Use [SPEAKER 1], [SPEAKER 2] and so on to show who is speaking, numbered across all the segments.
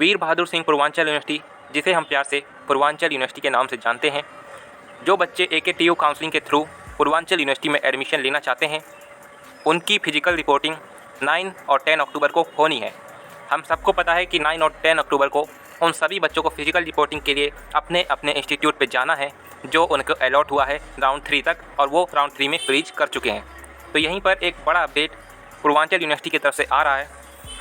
[SPEAKER 1] वीर Bahadur Singh Purvanchal university, जिसे हम प्यार से पूर्वांचल यूनिवर्सिटी के नाम से जानते हैं, जो बच्चे AKTU काउंसलिंग के थ्रू पूर्वांचल यूनिवर्सिटी में एडमिशन लेना चाहते हैं, उनकी फ़िज़िकल रिपोर्टिंग 9 और 10 अक्टूबर को होनी है। हम सबको पता है कि 9 और 10 अक्टूबर को उन सभी बच्चों को फ़िज़िकल रिपोर्टिंग के लिए अपने अपने इंस्टीट्यूट पे जाना है, जो उनको अलॉट हुआ है राउंड 3 तक, और वो राउंड 3 में फ्रीज कर चुके हैं। तो यहीं पर एक बड़ा अपडेट पूर्वांचल यूनिवर्सिटी की तरफ से आ रहा है।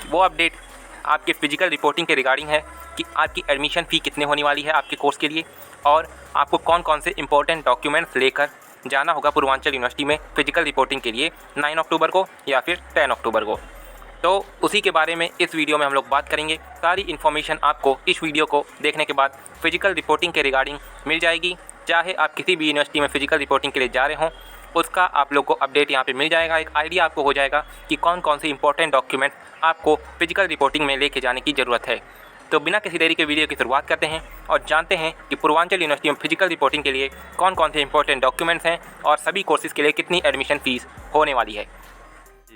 [SPEAKER 1] वो अपडेट आपके फ़िज़िकल रिपोर्टिंग के रिगार्डिंग है कि आपकी एडमिशन फ़ी कितने होने वाली है आपके कोर्स के लिए, और आपको कौन कौन से इंपॉर्टेंट डॉक्यूमेंट्स लेकर जाना होगा पूर्वांचल यूनिवर्सिटी में फ़िज़िकल रिपोर्टिंग के लिए 9 अक्टूबर को या फिर 10 अक्टूबर को। तो उसी के बारे में इस वीडियो में हम लोग बात करेंगे। सारी इन्फॉर्मेशन आपको इस वीडियो को देखने के बाद फ़िज़िकल रिपोर्टिंग के रिगार्डिंग मिल जाएगी। चाहे आप किसी भी यूनिवर्सिटी में फ़िज़िकल रिपोर्टिंग के लिए जा रहे हों, उसका आप लोग को अपडेट यहाँ पे मिल जाएगा। एक आइडिया आपको हो जाएगा कि कौन कौन से इंपॉर्टेंट डॉक्यूमेंट आपको फ़िज़िकल रिपोर्टिंग में लेके जाने की ज़रूरत है। तो बिना किसी देरी के वीडियो की शुरुआत करते हैं और जानते हैं कि पूर्वांचल यूनिवर्सिटी में फ़िज़िकल रिपोर्टिंग के लिए कौन कौन से इंपॉर्टेंट डॉक्यूमेंट्स हैं और सभी कोर्सेज़ के लिए कितनी एडमिशन फ़ीस होने वाली है।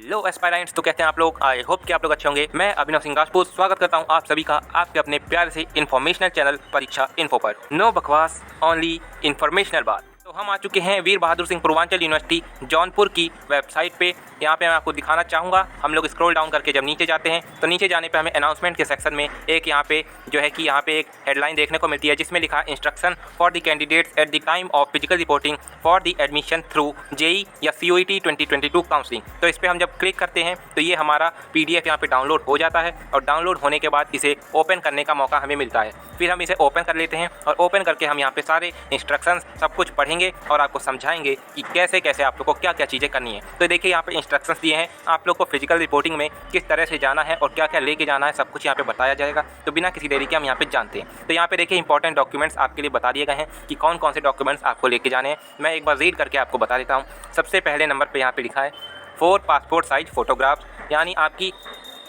[SPEAKER 1] लो एस्पायरेंट्स, तो कहते हैं आप लोग, आई होप कि आप लोग अच्छे होंगे। मैं अभिनव सिंह राजपूत स्वागत करता हूं आप सभी का आपके अपने प्यारे से इन्फॉर्मेशनल चैनल परीक्षा इन्फो पर। नो बकवास, ओनली इन्फॉर्मेशनल बात। तो हम आ चुके हैं वीर बहादुर सिंह पूर्वांचल यूनिवर्सिटी जौनपुर की वेबसाइट पे। यहाँ पे मैं आपको दिखाना चाहूँगा, हम लोग स्क्रॉल डाउन करके जब नीचे जाते हैं तो नीचे जाने पे हमें अनाउंसमेंट के सेक्शन में एक यहाँ पे जो है कि यहाँ पे एक हेडलाइन देखने को मिलती है, जिसमें लिखा है instruction for the candidates at the time of physical reporting for the admission through JEE या CUET 2022 काउंसलिंग। तो इस पर हम जब क्लिक करते हैं तो ये हमारा PDF यहाँ पे डाउनलोड हो जाता है, और डाउनलोड होने के बाद इसे ओपन करने का मौका हमें मिलता है। फिर हम इसे ओपन कर लेते हैं और ओपन करके हम यहाँ पे सारे इंस्ट्रक्शंस सब कुछ पढ़ेंगे और आपको समझाएंगे कि कैसे कैसे आप लोग को क्या क्या चीज़ें करनी है। तो देखिए यहाँ पे इंस्ट्रक्शंस दिए हैं आप लोग को फिजिकल रिपोर्टिंग में किस तरह से जाना है और क्या क्या लेके जाना है, सब कुछ यहाँ पे बताया जाएगा। तो बिना किसी देरी के हम यहाँ पे जानते हैं। तो यहाँ पे देखिए इंपॉर्टेंट डॉक्यूमेंट्स आपके लिए बता दिए गए हैं कि कौन कौन से डॉक्यूमेंट्स आपको लेके जाने हैं। मैं एक बार रीड करके आपको बता देता हूँ। सबसे पहले नंबर पर यहाँ पे लिखा है 4 पासपोर्ट साइज फ़ोटोग्राफ्स, यानी आपकी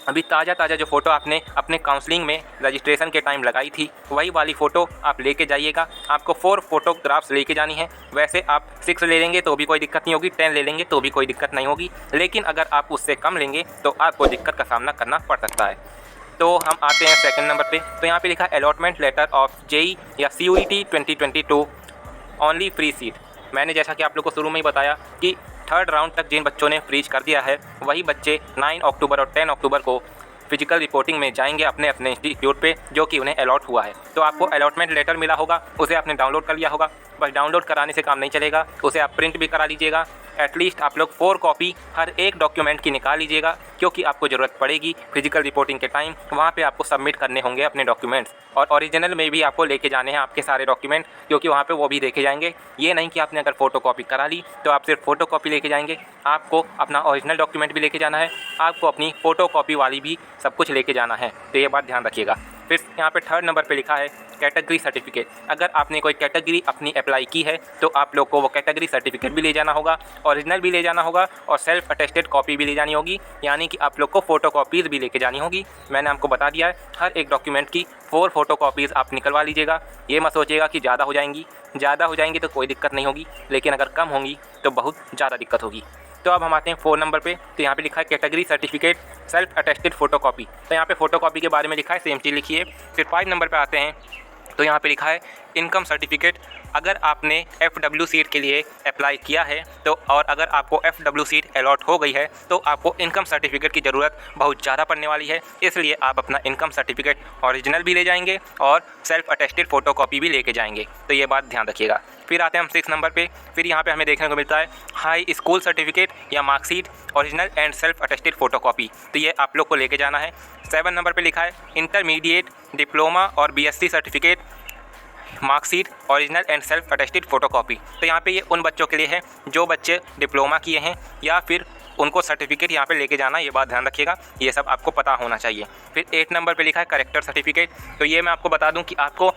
[SPEAKER 1] अभी ताज़ा जो फ़ोटो आपने अपने काउंसलिंग में रजिस्ट्रेशन के टाइम लगाई थी, वही वाली फ़ोटो आप लेके जाइएगा। आपको 4 फोटोग्राफ्स लेके जानी है। वैसे आप 6 ले लेंगे तो भी कोई दिक्कत नहीं होगी, 10 ले लेंगे तो भी कोई दिक्कत नहीं होगी, लेकिन अगर आप उससे कम लेंगे तो आपको दिक्कत का सामना करना पड़ सकता है। तो हम आते हैं सेकंड नंबर पे। तो यहाँ पे लिखा है अलॉटमेंट लेटर ऑफ JEE या CUET 2022 ओनली फ्री सीट। मैंने जैसा कि आप लोग को शुरू में ही बताया कि 3rd राउंड तक जिन बच्चों ने फ्रीज कर दिया है, वही बच्चे 9 अक्टूबर और 10 अक्टूबर को फिजिकल रिपोर्टिंग में जाएंगे अपने अपने इंस्टीट्यूट पे, जो कि उन्हें अलॉट हुआ है। तो आपको अलॉटमेंट लेटर मिला होगा, उसे आपने डाउनलोड कर लिया होगा। बस डाउनलोड कराने से काम नहीं चलेगा, उसे आप प्रिंट भी करा लीजिएगा। एटलीस्ट आप लोग 4 कॉपी हर एक डॉक्यूमेंट की निकाल लीजिएगा, क्योंकि आपको ज़रूरत पड़ेगी फिजिकल रिपोर्टिंग के टाइम। वहाँ पे आपको सबमिट करने होंगे अपने डॉक्यूमेंट्स, और ओरिजिनल में भी आपको लेके जाने हैं आपके सारे डॉक्यूमेंट, क्योंकि वहाँ पे वो भी देखे जाएंगे। ये नहीं कि आपने अगर फ़ोटो कॉपी करा ली तो आप सिर्फ फ़ोटो कॉपी लेके जाएंगे, आपको अपना ओरिजिनल डॉक्यूमेंट भी लेके जाना है, आपको अपनी फ़ोटो कॉपी वाली भी सब कुछ लेके जाना है। तो ये बात ध्यान रखिएगा। फिर यहाँ पे 3rd नंबर पे लिखा है कैटेगरी सर्टिफिकेट। अगर आपने कोई कैटेगरी अपनी अप्लाई की है तो आप लोग को वो कैटेगरी सर्टिफिकेट भी ले जाना होगा, ओरिजिनल भी ले जाना होगा, और सेल्फ अटेस्टेड कॉपी भी ले जानी होगी, यानी कि आप लोग को फ़ोटो कॉपीज़ भी लेके जानी होगी। मैंने आपको बता दिया है हर एक डॉक्यूमेंट की 4 फोटो कॉपीज़ आप निकलवा लीजिएगा। ये मत सोचिएगा कि ज़्यादा हो जाएंगी तो कोई दिक्कत नहीं होगी, लेकिन अगर कम होंगी तो बहुत ज़्यादा दिक्कत होगी। तो अब हम आते हैं 4 नंबर पे। तो यहाँ पे लिखा है category certificate self attested photocopy. तो यहाँ पे फ़ोटोकॉपी के बारे में लिखा है, सेम चीज़ लिखिए। फिर 5 नंबर पे आते हैं। तो यहाँ पे लिखा है इनकम सर्टिफिकेट। अगर आपने FW सीट के लिए अप्लाई किया है तो, और अगर आपको FW सीट अलॉट हो गई है, तो आपको इनकम सर्टिफिकेट की ज़रूरत बहुत ज़्यादा पड़ने वाली है। इसलिए आप अपना इनकम सर्टिफिकेट ओरिजिनल भी ले जाएंगे और सेल्फ अटेस्टेड फ़ोटोकॉपी भी लेके जाएंगे। तो ये बात ध्यान रखिएगा। फिर आते हैं हम 6 नंबर पे। फिर यहाँ पे हमें देखने को मिलता है हाई स्कूल सर्टिफिकेट या marksheet original and self attested photocopy. तो ये आप लोग को लेके जाना है। 7 नंबर पे लिखा है इंटरमीडिएट डिप्लोमा और BSc certificate marksheet original and self attested photocopy. तो यहाँ पे ये उन बच्चों के लिए है जो बच्चे डिप्लोमा किए हैं या फिर उनको सर्टिफिकेट यहाँ पे लेके जाना। ये बात ध्यान रखिएगा, ये सब आपको पता होना चाहिए। फिर 8 नंबर पे लिखा है करेक्टर सर्टिफिकेट। तो ये मैं आपको बता दूँ कि आपको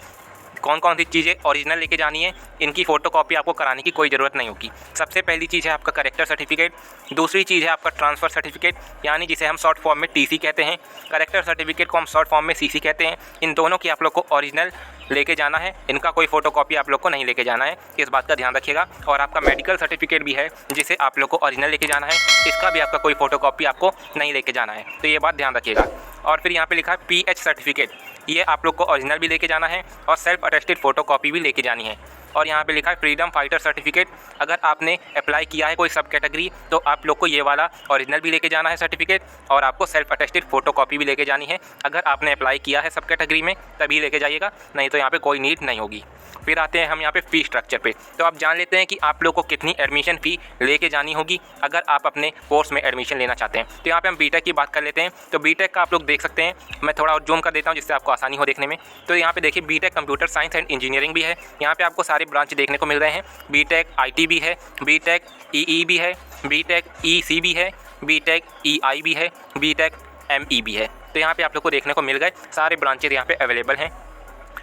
[SPEAKER 1] कौन कौन सी चीज़ें ओरिजिनल लेके जानी है। इनकी फ़ोटोकॉपी आपको कराने की कोई ज़रूरत नहीं होगी। सबसे पहली चीज़ है आपका करेक्टर सर्टिफिकेट, दूसरी चीज़ है आपका ट्रांसफ़र सर्टिफिकेट, यानी जिसे हम शॉर्ट फॉर्म में TC कहते हैं। करेक्टर सर्टिफिकेट को हम शॉर्ट फॉर्म में CC कहते हैं। इन दोनों की आप लोग को ओरिजिनल लेके जाना है, इनका कोई फ़ोटोकॉपी आप लोग को नहीं लेके जाना है, इस बात का ध्यान रखिएगा। और आपका मेडिकल सर्टिफिकेट भी है जिसे आप लोग को ओरिजिनल लेके जाना है, इसका भी आपका कोई फ़ोटोकॉपी आपको नहीं लेके जाना है, तो ये बात ध्यान रखिएगा। और फिर यहाँ पे लिखा है PH सर्टिफिकेट, ये आप लोग को ओरिजिनल भी लेके जाना है और सेल्फ अटेस्टेड फ़ोटोकॉपी भी लेके जानी है। और यहाँ पे लिखा है फ्रीडम फाइटर सर्टिफिकेट। अगर आपने अप्लाई किया है कोई सब कैटेगरी तो आप लोग को ये वाला ओरिजिनल भी लेके जाना है सर्टिफिकेट, और आपको सेल्फ अटेस्टेड फ़ोटोकॉपी भी लेके जानी है। अगर आपने अप्लाई किया है सब कैटेगरी में तभी लेके जाइएगा, नहीं तो यहाँ पे कोई नीड नहीं होगी। फिर आते हैं हम यहाँ पे फ़ी स्ट्रक्चर पे। तो आप जान लेते हैं कि आप लोग को कितनी एडमिशन फ़ी लेके जानी होगी अगर आप अपने कोर्स में एडमिशन लेना चाहते हैं। तो यहाँ पे हम बीटेक की बात कर लेते हैं। तो बीटेक का आप लोग देख सकते हैं, मैं थोड़ा और जूम कर देता हूँ जिससे आपको आसानी हो देखने में। तो यहाँ पे देखिए BTech computer science and engineering भी है। यहाँ पे आपको सारे ब्रांच देखने को मिल रहे हैं। बीटेक आईटी भी है, बीटेक ईई भी है, बीटेक ईसी भी है, बीटेक ईआई भी है, बीटेक एमई भी है। तो यहाँ पे आप लोग को देखने को मिल गए सारे ब्रांचेज यहाँ पे अवेलेबल हैं।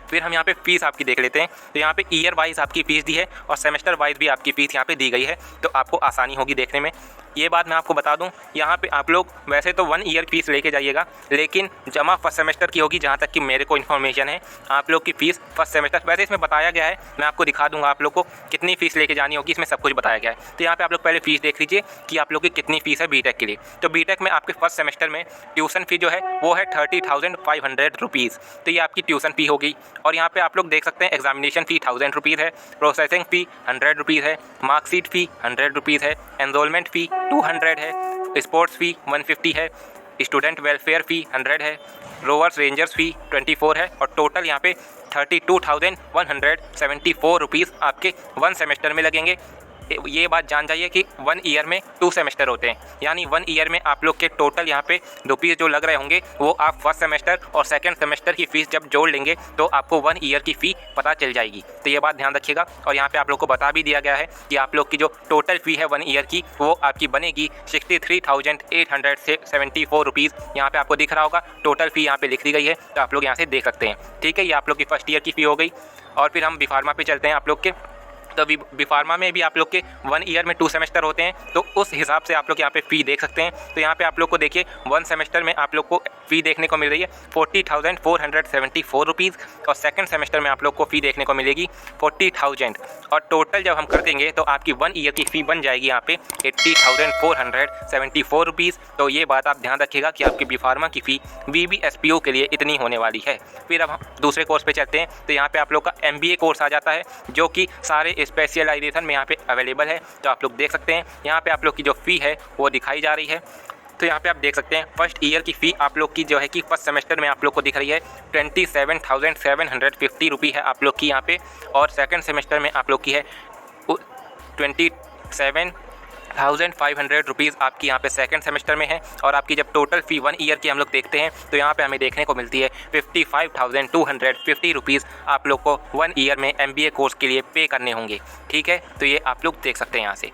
[SPEAKER 1] फिर हम यहाँ पे फ़ीस आपकी देख लेते हैं। तो यहाँ पे ईयर वाइज आपकी फ़ीस दी है और सेमेस्टर वाइज भी आपकी फ़ीस यहाँ पे दी गई है, तो आपको आसानी होगी देखने में। ये बात मैं आपको बता दूं, यहाँ पे आप लोग वैसे तो 1 ईयर फ़ीस लेके जाइएगा, लेकिन जमा फर्स्ट सेमेस्टर की होगी। जहाँ तक कि मेरे को इन्फॉर्मेशन है आप लोग की फ़ीस फर्स्ट सेमेस्टर, वैसे इसमें बताया गया है, मैं आपको दिखा दूंगा आप लोग को कितनी फ़ीस लेके जानी होगी, इसमें सब कुछ बताया गया है। तो यहाँ पे आप लोग पहले फ़ीस देख लीजिए कि आप लोग की कितनी फ़ीस है बीटेक के लिए। तो बीटेक में आपके फर्स्ट सेमेस्टर में ट्यूशन फ़ी जो है वो है 30,500 रुपीज़। तो ये आपकी ट्यूशन फ़ी हो गई। और यहाँ पर आप लोग देख सकते हैं एग्जामिनेशन फ़ी 1000 रुपीज़ है, प्रोसेसिंग फ़ी 100 रुपीज़ है, मार्कशीट फ़ी 100 रुपीज़ है, एनरोलमेंट फ़ी 200 है, स्पोर्ट्स फ़ी 150 है, स्टूडेंट वेलफेयर फ़ी 100 है, रोवर्स रेंजर्स फ़ी 24 है, और टोटल यहाँ पे 32,174 रुपीज़ आपके 1 सेमेस्टर में लगेंगे। ये बात जान जाइए कि 1 ईयर में 2 सेमेस्टर होते हैं, यानी 1 ईयर में आप लोग के टोटल यहाँ पे रुपीज़ जो लग रहे होंगे वो आप फर्स्ट सेमेस्टर और सेकंड सेमेस्टर की फ़ीस जब जोड़ लेंगे तो आपको 1 ईयर की फ़ी पता चल जाएगी। तो ये बात ध्यान रखिएगा। और यहाँ पे आप लोग को बता भी दिया गया है कि आप लोग की जो टोटल फ़ी है 1 ईयर की वो आपकी बनेगी 63,874 रुपीज़। यहाँ पर आपको दिख रहा होगा टोटल फ़ी यहाँ पर लिख दी गई है, तो आप लोग यहाँ से देख सकते हैं। ठीक है, ये आप लोग की फर्स्ट ईयर की फ़ी हो गई। और फिर हम बी-फार्मा पे चलते हैं आप लोग के। तो बी-फार्मा में भी आप लोग के 1 ईयर में 2 सेमेस्टर होते हैं, तो उस हिसाब से आप लोग यहाँ पे फ़ी देख सकते हैं। तो यहाँ पे आप लोग को देखिए 1 सेमेस्टर में आप लोग को फ़ी देखने को मिल रही है 40,474 रुपीज़, और सेकंड सेमेस्टर में आप लोग को फ़ी देखने को मिलेगी 40,000, और टोटल जब हम कर देंगे तो आपकी 1 ईयर की फ़ी बन जाएगी यहाँ पे 80,474 रुपीज़। तो ये बात आप ध्यान रखिएगा कि आपकी बी-फार्मा की फ़ी BBSPO के लिए इतनी होने वाली है। फिर अब हम दूसरे कोर्स पे चलते हैं। तो यहाँ पे आप लोग का MBA कोर्स आ जाता है, जो कि सारे स्पेशलाइजेशन में यहाँ पे अवेलेबल है। तो आप लोग देख सकते हैं यहाँ पे आप लोग की जो फ़ी है वो दिखाई जा रही है। तो यहाँ पे आप देख सकते हैं फर्स्ट ईयर की फ़ी आप लोग की जो है कि फर्स्ट सेमेस्टर में आप लोग को दिख रही है 27,750 रुपये है आप लोग की यहाँ पे, और सेकंड सेमेस्टर में आप लोग की है 27,500 रुपीज़ आपकी यहाँ पे सेकंड सेमेस्टर में है। और आपकी जब टोटल फ़ी 1 ईयर की हम लोग देखते हैं तो यहाँ पे हमें देखने को मिलती है 55,250 रुपीज़ आप लोग को 1 ईयर में MBA कोर्स के लिए पे करने होंगे। ठीक है, तो ये आप लोग देख सकते हैं यहाँ से।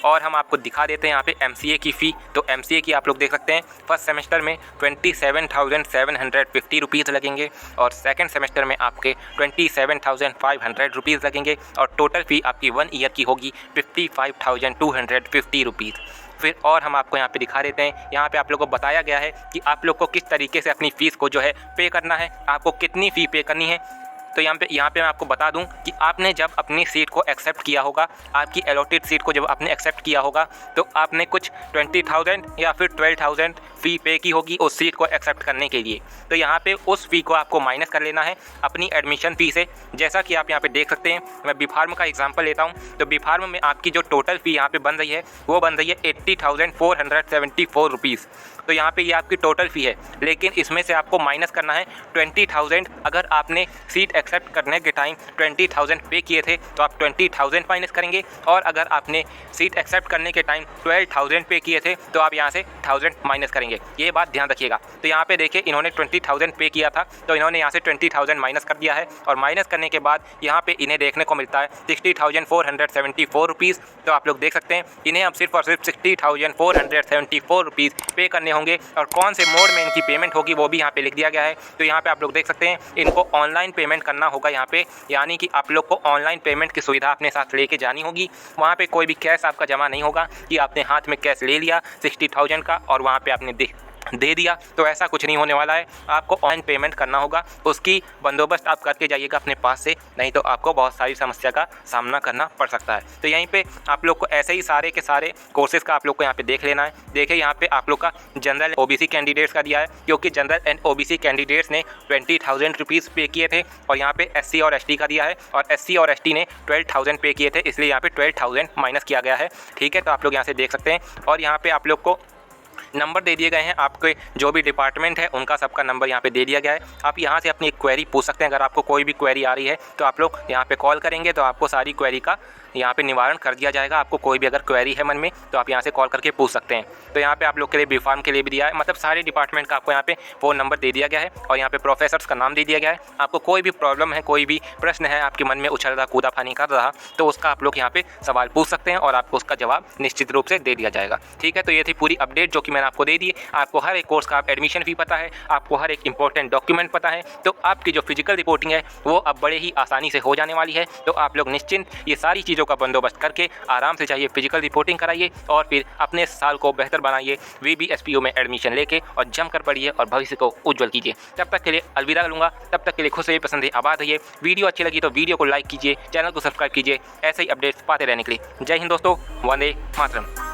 [SPEAKER 1] और हम आपको दिखा देते हैं यहाँ पे MCA की फ़ी। तो MCA की आप लोग देख सकते हैं फर्स्ट सेमेस्टर में 27,750 रुपीज़ लगेंगे, और सेकंड सेमेस्टर में आपके 27,500 रुपीज़ लगेंगे, और टोटल फ़ी आपकी 1 ईयर की होगी 55,250 रुपीज़। फिर और हम आपको यहाँ पे दिखा देते हैं, यहाँ पे आप लोग को बताया गया है कि आप लोग को किस तरीके से अपनी फ़ीस को जो है पे करना है, आपको कितनी फ़ी पे करनी है। तो यहाँ पे मैं आपको बता दूं कि आपने जब अपनी सीट को एक्सेप्ट किया होगा, आपकी अलॉटेड सीट को जब आपने एक्सेप्ट किया होगा, तो आपने कुछ 20,000 या फिर 12,000 फ़ी पे की होगी उस सीट को एक्सेप्ट करने के लिए। तो यहाँ पे उस फ़ी को आपको माइनस कर लेना है अपनी एडमिशन फ़ी से। जैसा कि आप यहाँ पे देख सकते हैं, मैं बी-फार्म का एग्जांपल लेता हूँ। तो बी-फार्म में आपकी जो टोटल फ़ी यहाँ पे बन रही है वो बन रही है 80,474 रुपीज़। तो यहाँ पे ये आपकी टोटल फ़ी है, लेकिन इसमें से आपको माइनस करना है 20,000। अगर आपने सीट एक्सेप्ट करने के टाइम 20,000 पे किए थे तो आप 20,000 माइनस करेंगे, और अगर आपने सीट एक्सेप्ट करने के टाइम 12,000 पे किए थे तो आप यहाँ से 1,000 माइनस करेंगे। ये बात ध्यान रखिएगा। तो यहाँ पे देखिए इन्होंने 20,000 पे किया था, तो इन्होंने यहाँ से 20,000 माइनस कर दिया है, और माइनस करने के बाद यहाँ पे इन्हें देखने को मिलता है 60,474 रुपीज़। तो आप लोग देख सकते हैं इन्हें अब सिर्फ और सिर्फ 60,474 रुपीज़ पे करने होंगे, और कौन से मोड में इनकी पेमेंट होगी वो भी यहाँ पे लिख दिया गया है। तो यहाँ पे आप लोग देख सकते हैं इनको ऑनलाइन पेमेंट करना होगा यहाँ पे, यानी कि आप लोग को ऑनलाइन पेमेंट की सुविधा अपने साथ लेके जानी होगी। वहाँ पे कोई भी कैश आपका जमा नहीं होगा कि आपने हाथ में कैश ले लिया 60,000 का और वहाँ पे आपने दे दिया, तो ऐसा कुछ नहीं होने वाला है। आपको ऑनलाइन पेमेंट करना होगा, उसकी बंदोबस्त आप करके जाइएगा अपने पास से, नहीं तो आपको बहुत सारी समस्या का सामना करना पड़ सकता है। तो यहीं पे आप लोग को ऐसे ही सारे के सारे कोर्सेज़ का आप लोग को यहाँ पे देख लेना है। देखिए यहाँ पे आप लोग का जनरल ओबीसी कैंडिडेट्स का दिया है, क्योंकि जनरल एंड ओबीसी कैंडिडेट्स ने 20,000 रुपीज़ पे किए थे, और यहाँ पे एससी और एसटी का दिया है, और एससी और एसटी ने 12,000 पे किए थे, इसलिए यहाँ पे 12,000 माइनस किया गया है। ठीक है, तो आप लोग यहाँ से देख सकते हैं। और यहाँ पे आप लोग को नंबर दे दिए गए हैं, आपके जो भी डिपार्टमेंट है उनका सबका नंबर यहाँ पे दे दिया गया है। आप यहाँ से अपनी एक क्वेरी पूछ सकते हैं। अगर आपको कोई भी क्वेरी आ रही है तो आप लोग यहाँ पे कॉल करेंगे तो आपको सारी क्वेरी का यहाँ पे निवारण कर दिया जाएगा। आपको कोई भी अगर क्वेरी है मन में तो आप यहाँ से कॉल करके पूछ सकते हैं। तो यहाँ पे आप लोग के लिए बी फार्म के लिए भी दिया है, मतलब सारे डिपार्टमेंट का आपको यहाँ पे फ़ोन नंबर दे दिया गया है, और यहाँ पे प्रोफेसर्स का नाम दे दिया गया है। आपको कोई भी प्रॉब्लम है, कोई भी प्रश्न है आपके मन में उछल रहा, कूदाफानी कर रहा, तो उसका आप लोग यहाँ पे सवाल पूछ सकते हैं और आपको उसका जवाब निश्चित रूप से दे दिया जाएगा। ठीक है, तो ये थी पूरी अपडेट जो कि मैंने आपको दे दी। आपको हर एक कोर्स का एडमिशन फ़ी पता है, आपको हर एक इंपॉर्टेंट डॉक्यूमेंट पता है, तो आपकी जो फिजिकल रिपोर्टिंग है वो अब बड़े ही आसानी से हो जाने वाली है। तो आप लोग निश्चिंत ये सारी चीज़ों का बंदोबस्त करके आराम से चाहिए फिजिकल रिपोर्टिंग कराइए, और फिर अपने साल को बेहतर बनाइए, VBSPO में एडमिशन लेके, और जमकर पढ़िए और भविष्य को उज्जवल कीजिए। तब तक के लिए अलविदा लूँगा, तब तक के लिए खुश रहिए, पसंद है, आबाद रहिए। वीडियो अच्छी लगी तो वीडियो को लाइक कीजिए, चैनल को सब्सक्राइब कीजिए ऐसे ही अपडेट्स पाते रहने के लिए। जय हिंद दोस्तों, वंदे मातरम।